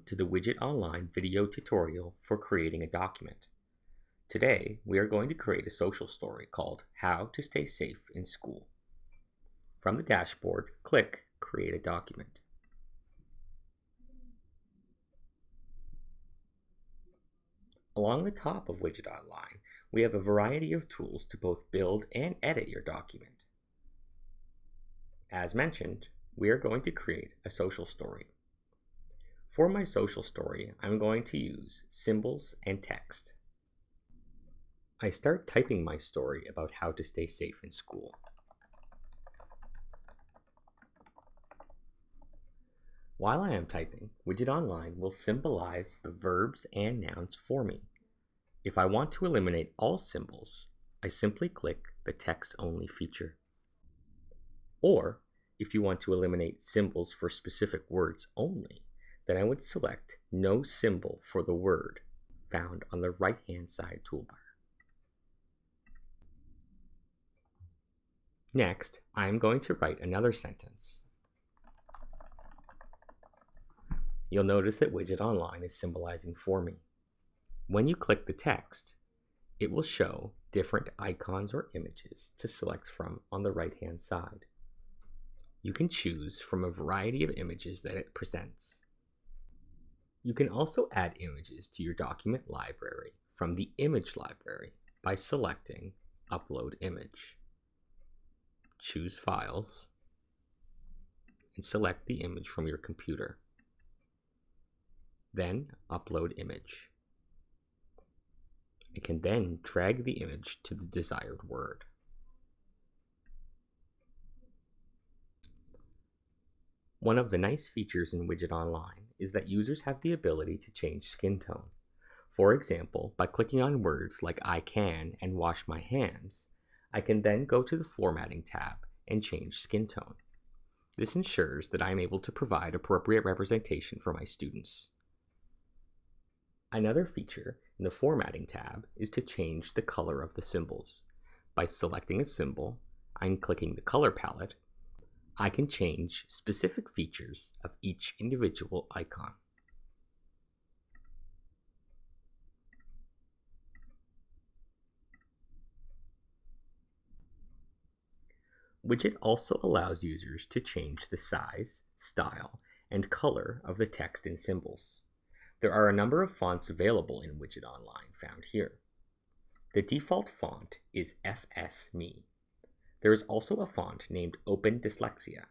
to the Widgit Online video tutorial for creating a document. Today, we are going to create a social story called How to Stay Safe in School. From the dashboard, click Create a Document. Along the top of Widgit Online, we have a variety of tools to both build and edit your document. As mentioned, we are going to create a social story. For my social story, I'm going to use symbols and text. I start typing my story about how to stay safe in school. While I am typing, Widgit Online will symbolize the verbs and nouns for me. If I want to eliminate all symbols, I simply click the Text Only feature. Or, if you want to eliminate symbols for specific words only, then I would select No Symbol for the Word, found on the right-hand side toolbar. Next, I am going to write another sentence. You'll notice that Widgit Online is symbolizing for me. When you click the text, it will show different icons or images to select from on the right-hand side. You can choose from a variety of images that it presents. You can also add images to your document library from the Image Library by selecting Upload Image. Choose Files and select the image from your computer. Then Upload Image. I can then drag the image to the desired word. One of the nice features in Widgit Online is that users have the ability to change skin tone. For example, by clicking on words like I can and wash my hands, I can then go to the Formatting tab and change skin tone. This ensures that I am able to provide appropriate representation for my students. Another feature in the Formatting tab is to change the color of the symbols. By selecting a symbol and clicking the color palette, I can change specific features of each individual icon. Widgit also allows users to change the size, style, and color of the text and symbols. There are a number of fonts available in Widgit Online found here. The default font is FSME. There is also a font named Open Dyslexia,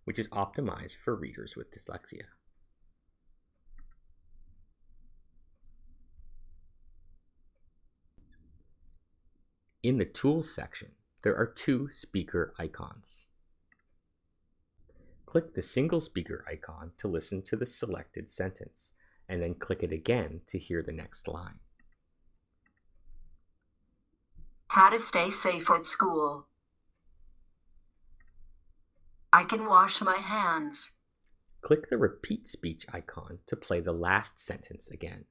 which is optimized for readers with dyslexia. In the Tools section, there are two speaker icons. Click the single speaker icon to listen to the selected sentence, and then click it again to hear the next line. How to stay safe at school. I can wash my hands. Click the repeat speech icon to play the last sentence again.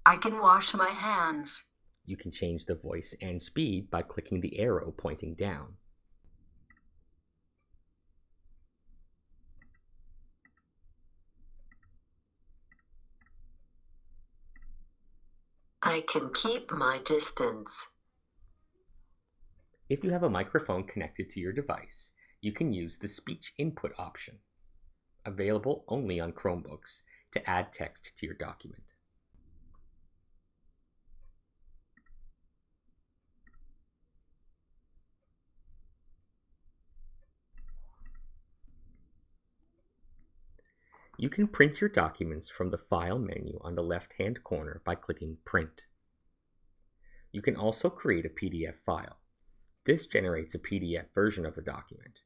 I can wash my hands. You can change the voice and speed by clicking the arrow pointing down. I can keep my distance. If you have a microphone connected to your device, you can use the speech input option, available only on Chromebooks, to add text to your document. You can print your documents from the File menu on the left-hand corner by clicking Print. You can also create a PDF file. This generates a PDF version of the document.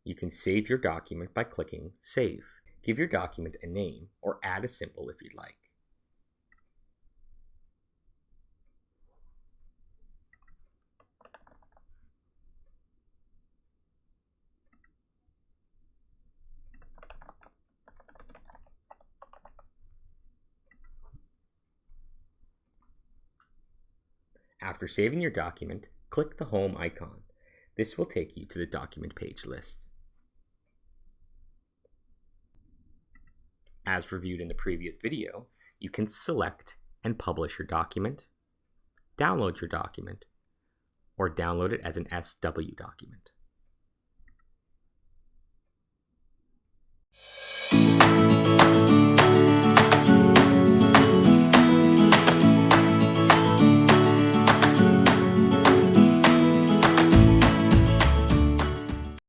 You can save your document by clicking Save. Give your document a name or add a symbol if you'd like. After saving your document, click the Home icon. This will take you to the document page list. As reviewed in the previous video, you can select and publish your document, download your document, or download it as an SW document.